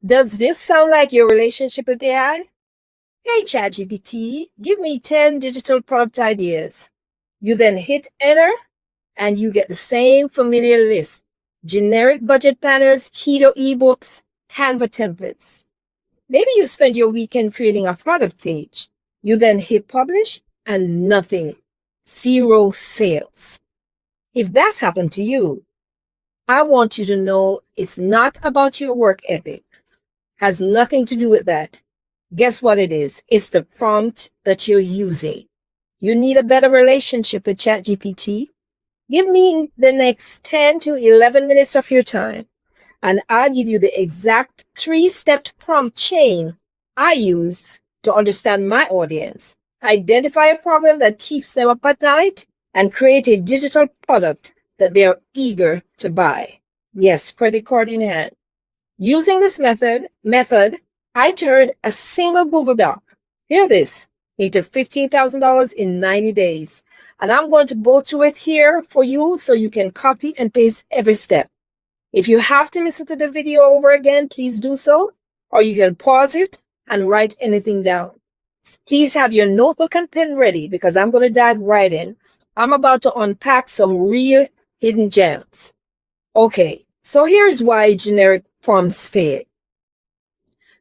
Does this sound like your relationship with AI? Hey ChatGPT, give me 10 digital product ideas. You then hit enter and you get the same familiar list. Generic budget planners, keto ebooks, Canva templates. Maybe you spend your weekend creating a product page. You then hit publish and nothing. Zero sales. If that's happened to you, I want you to know it's not about your work ethic. Has nothing to do with that. Guess what it is? It's the prompt that you're using. You need a better relationship with ChatGPT. Give me the next 10 to 11 minutes of your time, and I'll give you the exact 3-step prompt chain I use to understand my audience, identify a problem that keeps them up at night, and create a digital product that they are eager to buy. Yes, credit card in hand. Using this method, I turned a single Google Doc, hear this, into $15,000 in 90 days. And I'm going to go through it here for you so you can copy and paste every step. If you have to listen to the video over again, please do so, or you can pause it and write anything down. Please have your notebook and pen ready because I'm going to dive right in. I'm about to unpack some real hidden gems. Okay, so here's why generic prompts fail.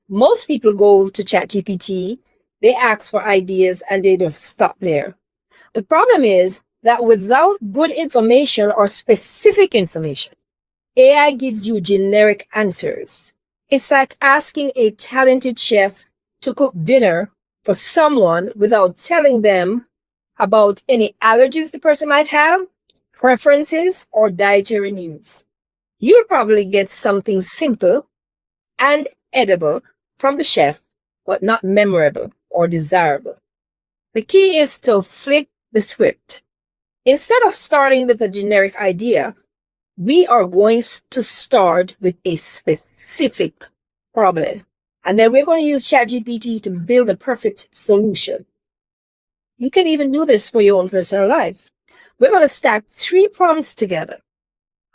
Most people go to ChatGPT, they ask for ideas, and they just stop there. The problem is that without good information or specific information, AI gives you generic answers. It's like asking a talented chef to cook dinner for someone without telling them about any allergies the person might have, preferences, or dietary needs. You'll probably get something simple and edible from the chef, but not memorable or desirable. The key is to flip the script. Instead of starting with a generic idea, we are going to start with a specific problem. And then we're going to use ChatGPT to build a perfect solution. You can even do this for your own personal life. We're going to stack 3 prompts together.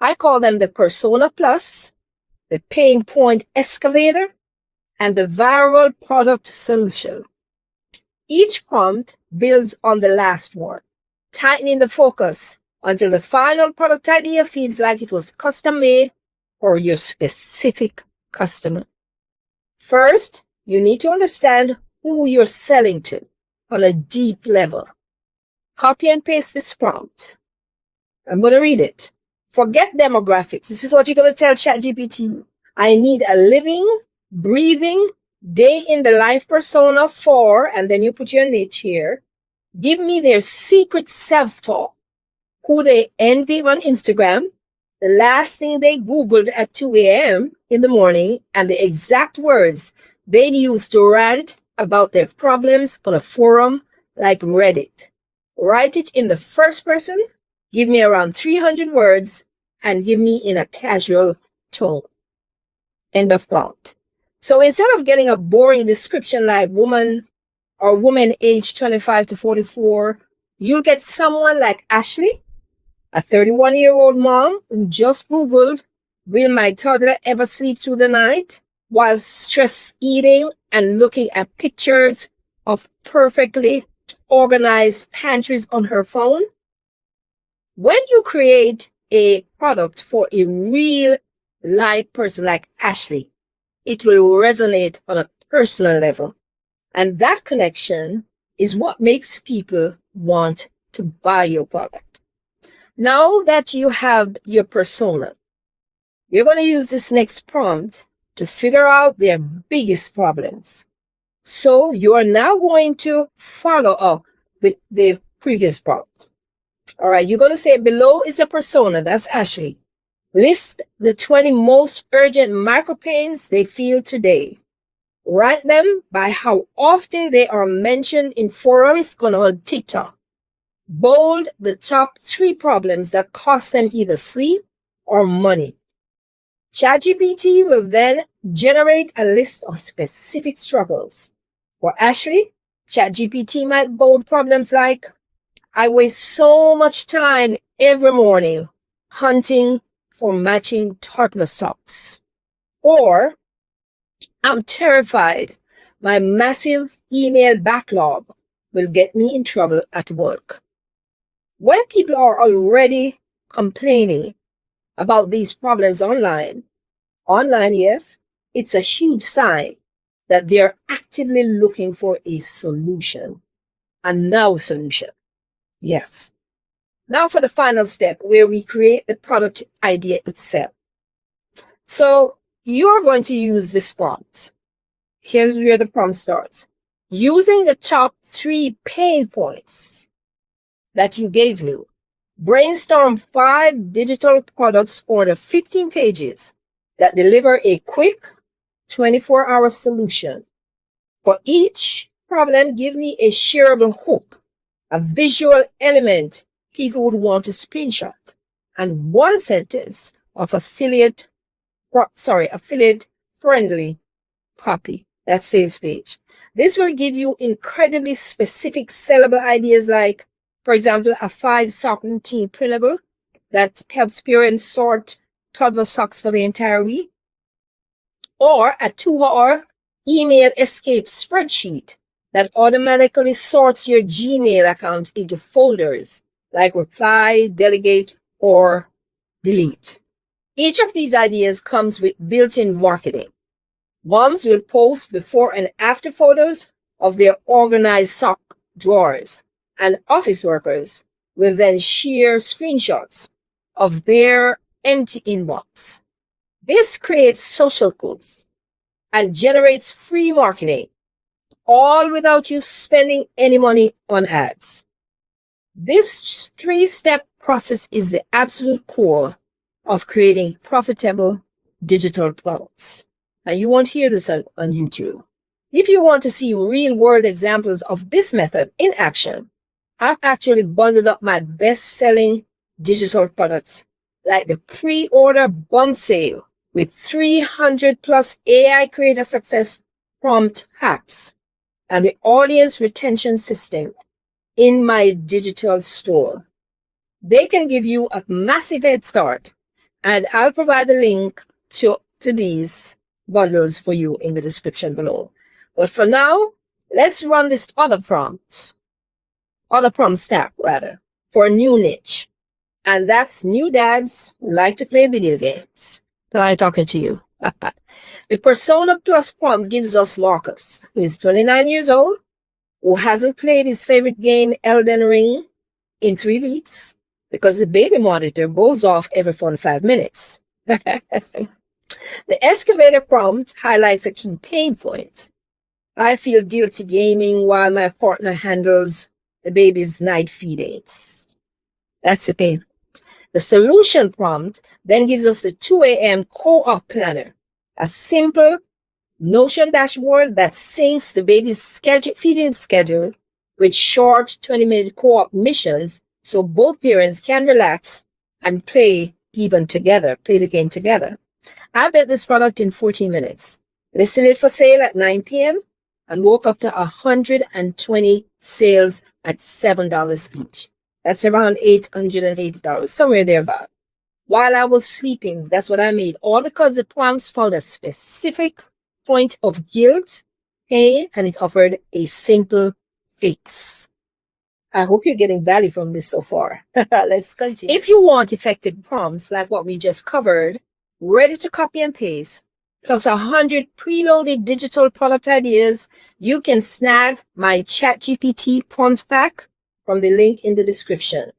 I call them the Persona Plus, the Pain Point Excavator, and the Viral Product Solution. Each prompt builds on the last one, tightening the focus until the final product idea feels like it was custom made for your specific customer. First, you need to understand who you're selling to on a deep level. Copy and paste this prompt. I'm going to read it. Forget demographics. This is what you're going to tell ChatGPT. I need a living, breathing, day in the life persona for, and then you put your niche here. Give me their secret self-talk, who they envy on Instagram, the last thing they Googled at 2 a.m. in the morning, and the exact words they'd use to rant about their problems on a forum like Reddit. Write it in the first person, give me around 300 words, and give me in a casual tone. End of prompt. So instead of getting a boring description like woman aged 25 to 44, you'll get someone like Ashley, a 31-year-old mom who just Googled, will my toddler ever sleep through the night? While stress eating and looking at pictures of perfectly organized pantries on her phone. When you create a product for a real live person like Ashley, it will resonate on a personal level. And that connection is what makes people want to buy your product. Now that you have your persona, you're going to use this next prompt to figure out their biggest problems. So you are now going to follow up with the previous prompt. All right, you're going to say below is a persona, that's Ashley. List the 20 most urgent micro pains they feel today. Rank them by how often they are mentioned in forums on TikTok. Bold the top 3 problems that cost them either sleep or money. ChatGPT will then generate a list of specific struggles. For Ashley, ChatGPT might bold problems like, I waste so much time every morning hunting for matching toddler socks. Or, I'm terrified my massive email backlog will get me in trouble at work. When people are already complaining about these problems online, yes, it's a huge sign that they're actively looking for a solution. A now solution. Yes. Now for the final step where we create the product idea itself. So you're going to use this prompt. Here's where the prompt starts. Using the top 3 pain points that you gave me, brainstorm 5 digital products or the 15 pages that deliver a quick 24-hour solution. For each problem, give me a shareable hook, a visual element people would want to screenshot, and 1 sentence of affiliate-friendly copy that sales page. This will give you incredibly specific sellable ideas like, for example, a 5-sock routine printable that helps parents sort toddler socks for the entire week, or a 2-hour email escape spreadsheet that automatically sorts your Gmail account into folders like reply, delegate, or delete. Each of these ideas comes with built-in marketing. Moms will post before and after photos of their organized sock drawers, and office workers will then share screenshots of their empty inbox. This creates social proof and generates free marketing, all without you spending any money on ads. This 3-step process is the absolute core of creating profitable digital products. And you won't hear this on YouTube. If you want to see real-world examples of this method in action, I've actually bundled up my best-selling digital products like the pre-order bump sale with 300 plus AI creator success prompt hacks and the audience retention system in my digital store. They can give you a massive head start, and I'll provide the link to these bundles for you in the description below. But for now, let's run this other prompt stack for a new niche. And that's new dads who like to play video games. So I'm talking to you. The Persona Plus prompt gives us Marcus, who is 29 years old, who hasn't played his favorite game, Elden Ring, in 3 weeks because the baby monitor goes off every 45 minutes. The Excavator prompt highlights a key pain point. I feel guilty gaming while my partner handles the baby's night feedings. That's the pain. The solution prompt then gives us the 2 a.m. co-op planner, a simple Notion dashboard that syncs the baby's feeding schedule with short 20-minute co-op missions so both parents can relax and play the game together. I built this product in 14 minutes, listed it for sale at 9 p.m. and woke up to 120 sales at $7 each. That's around $880, somewhere thereabout. While I was sleeping, that's what I made, all because the prompts found a specific point of guilt, pain, and it offered a simple fix. I hope you're getting value from this so far. Let's continue. If you want effective prompts like what we just covered, ready to copy and paste, plus 100 preloaded digital product ideas, you can snag my ChatGPT Prompt Pack from the link in the description.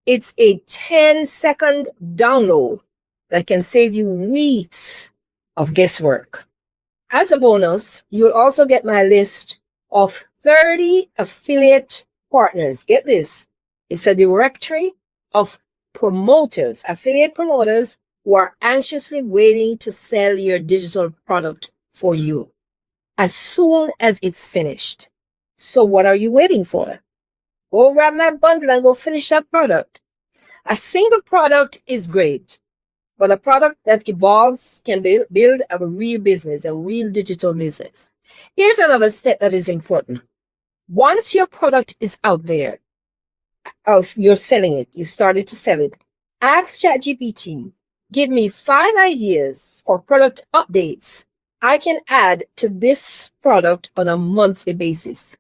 It's a 10-second download that can save you weeks of guesswork. As a bonus, you'll also get my list of 30 affiliate partners. Get this. It's a directory of affiliate promoters who are anxiously waiting to sell your digital product for you as soon as it's finished. So what are you waiting for? Go grab my bundle and go finish that product. A single product is great, but a product that evolves can build a real business, a real digital business. Here's another step that is important. Once your product is out there, you're selling it, you started to sell it, ask ChatGPT, give me 5 ideas for product updates I can add to this product on a monthly basis.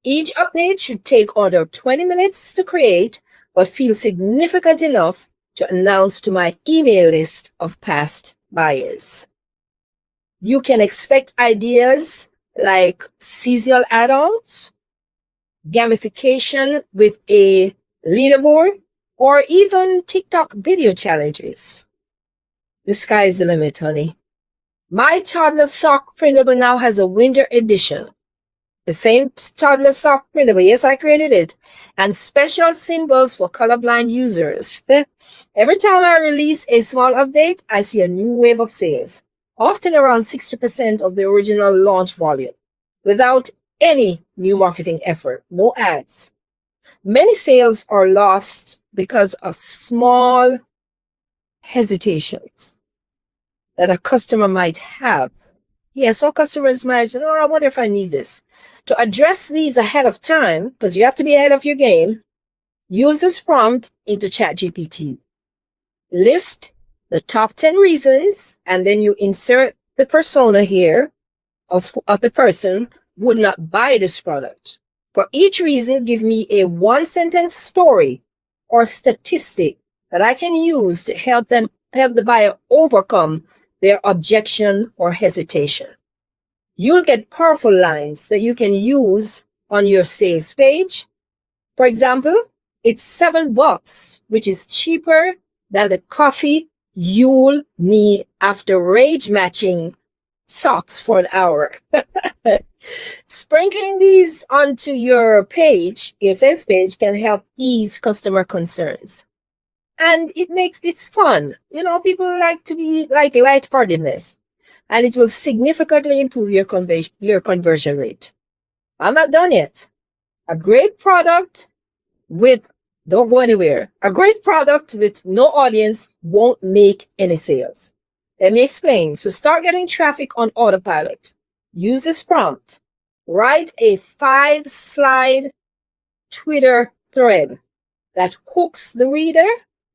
Each update should take under 20 minutes to create, but feel significant enough to announce to my email list of past buyers. You can expect ideas like seasonal add-ons, gamification with a leaderboard, or even TikTok video challenges. The sky's the limit, honey. My toddler sock printable now has a winter edition. The same toddler sock printable, yes, I created it, and special symbols for colorblind users. Every time I release a small update, I see a new wave of sales, often around 60% of the original launch volume, without any new marketing effort, no ads. Many sales are lost because of small hesitations that a customer might have. Yes, some customers might, I wonder if I need this. To address these ahead of time, because you have to be ahead of your game, use this prompt into ChatGPT. List the top 10 reasons, and then you insert the persona here of the person who would not buy this product. For each reason, give me a one-sentence story or statistic that I can use to help the buyer overcome their objection or hesitation. You'll get powerful lines that you can use on your sales page. For example, it's $7, which is cheaper than the coffee you'll need after rage matching socks for an hour. Sprinkling these onto your page, your sales page, can help ease customer concerns. And it's fun. People like to be like lightheartedness, and it will significantly improve your conversion rate. I'm not done yet. A great product don't go anywhere. A great product with no audience won't make any sales. Let me explain. So start getting traffic on autopilot. Use this prompt. Write a 5-slide Twitter thread that hooks the reader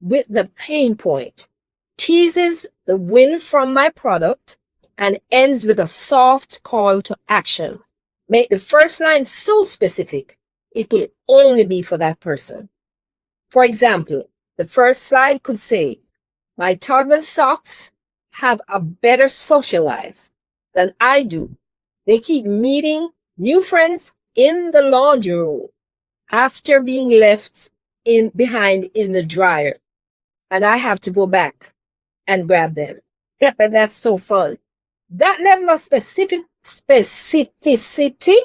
with the pain point, teases the win from my product, and ends with a soft call to action. Make the first line so specific, it will only be for that person. For example, the first slide could say, my toddler socks have a better social life than I do. They keep meeting new friends in the laundry room after being left behind in the dryer. And I have to go back and grab them. That's so fun. That level of specificity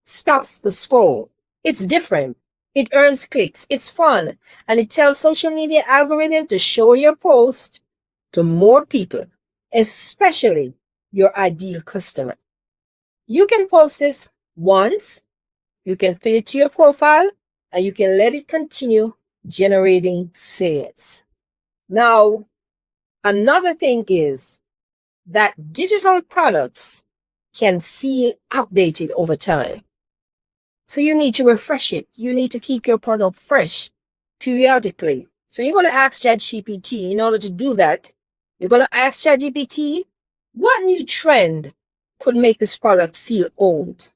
stops the scroll. It's different. It earns clicks. It's fun. And it tells social media algorithm to show your post to more people, especially your ideal customer. You can post this once. You can fit it to your profile, and you can let it continue generating sales. Now, another thing is that digital products can feel outdated over time. So you need to refresh it. You need to keep your product fresh periodically. So you're going to ask ChatGPT. In order to do that, you're going to ask ChatGPT, what new trend could make this product feel old?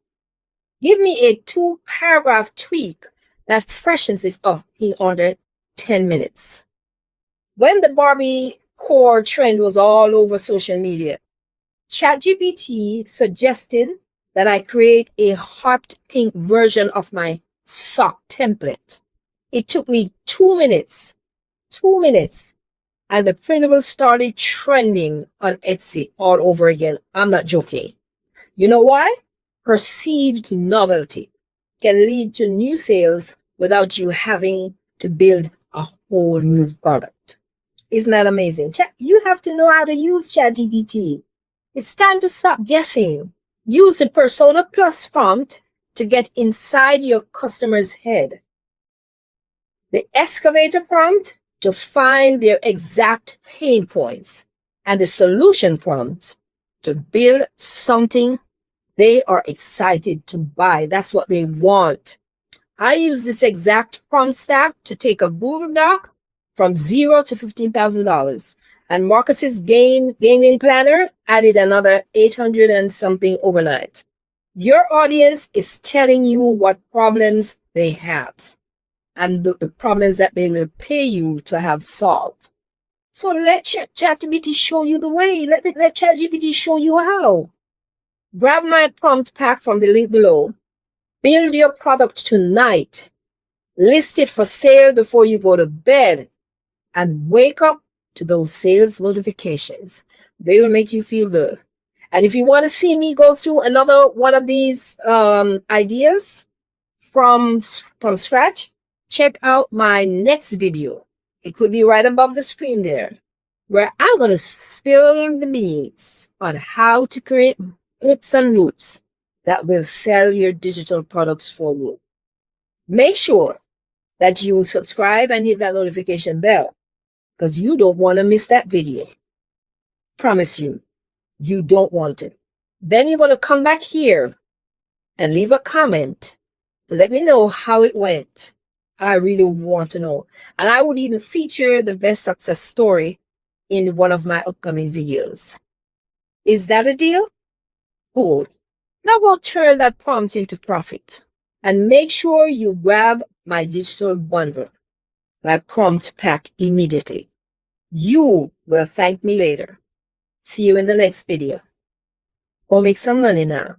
Give me a 2-paragraph tweak that freshens it up in under 10 minutes. When the Barbie core trend was all over social media, ChatGPT suggested that I create a hot pink version of my sock template. It took me 2 minutes, and the printable started trending on Etsy all over again. I'm not joking. You know why? Perceived novelty can lead to new sales without you having to build a whole new product. Isn't that amazing? You have to know how to use ChatGPT. It's time to stop guessing. Use the Persona Plus prompt to get inside your customer's head. The Excavator prompt to find their exact pain points. And the solution prompt to build something they are excited to buy. That's what they want. I use this exact prompt stack to take a Google Doc from $0 to $15,000. And Marcus's gaming planner added another 800 and something overnight. Your audience is telling you what problems they have and the problems that they will pay you to have solved. So let ChatGPT show you the way. Let ChatGPT show you how. Grab my prompt pack from the link below. Build your product tonight. List it for sale before you go to bed. And wake up to those sales notifications. They will make you feel good. And if you want to see me go through another one of these ideas from scratch, check out my next video. It could be right above the screen there, where I'm going to spill the beans on how to create hooks and loops that will sell your digital products for you. Make sure that you subscribe and hit that notification bell, because you don't want to miss that video. Promise you, you don't want it. Then you're going to come back here and leave a comment to let me know how it went. I really want to know. And I would even feature the best success story in one of my upcoming videos. Is that a deal? Cool. Now go turn that prompt into profit. And make sure you grab my digital bundle, my prompt pack, immediately. You will thank me later. See you in the next video. Go make some money now.